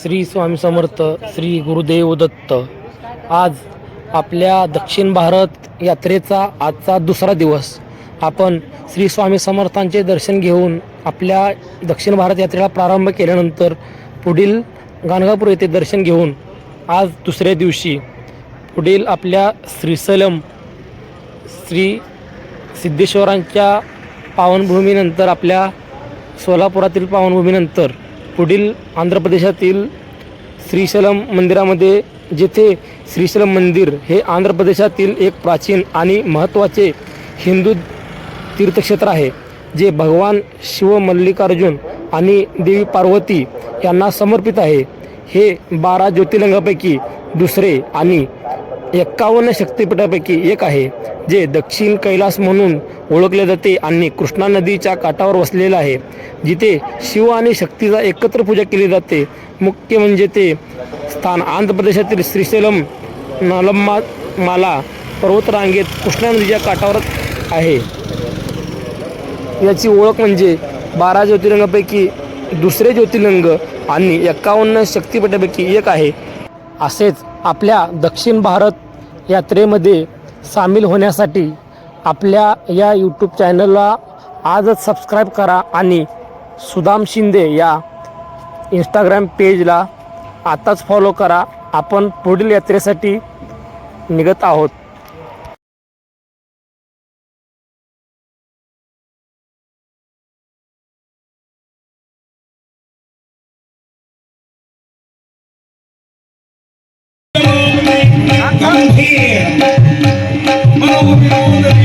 श्री स्वामी समर्थ, श्री गुरुदेव दत्त। आज आपल्या दक्षिण भारत यात्रेचा आजचा दुसरा दिवस। आपण श्री स्वामी समर्थांचे दर्शन घेऊन आपल्या दक्षिण भारत यात्रेला प्रारंभ केल्यानंतर पुढील गाणगापूर येथे दर्शन घेऊन आज दुसऱ्या दिवशी पुढील आपल्या श्रीशैलम श्री सिद्धेश्वरांच्या पावनभूमीनंतर आपल्या सोलापुरातील पावनभूमीनंतर पुढील आंध्र प्रदेशातील श्रीशैलम मंदिरामध्ये, जेथे श्रीशैलम मंदिर हे आंध्र प्रदेशातील एक प्राचीन आणि महत्त्वाचे हिंदू तीर्थक्षेत्र आहे, जे भगवान शिव मल्लिकार्जुन आणि देवी पार्वती यांना समर्पित आहे। हे 12 ज्योतिर्लिंगापैकी दुसरे आणि 51 शक्तिपीठापैकी एक आहे, जे दक्षिण कैलास म्हणून ओळखले जाते आणि कृष्णा नदीच्या काठावर वसलेले आहे, जिथे शिव आणि शक्तीचा एकत्र पूजा केली जाते। मुख्य म्हणजे ते स्थान आंध्र प्रदेशातील श्रीशैलम माला पर्वतरांगेत कृष्णा नदीच्या काठावर आहे। याची ओळख म्हणजे 12 ज्योतिर्लिंगापैकी दुसरे ज्योतिर्लिंग आणि 51 शक्तिपीठापैकी एक आहे। असेच आपल्या दक्षिण भारत यात्रेमध्ये सामील होण्यासाठी आपल्या या यूट्यूब चॅनलला आजच सबस्क्राईब करा आणि सुदाम शिंदे या इंस्टाग्राम पेजला आताच फॉलो करा। आपण पुढील यात्रेसाठी निघत आहोत। Come here.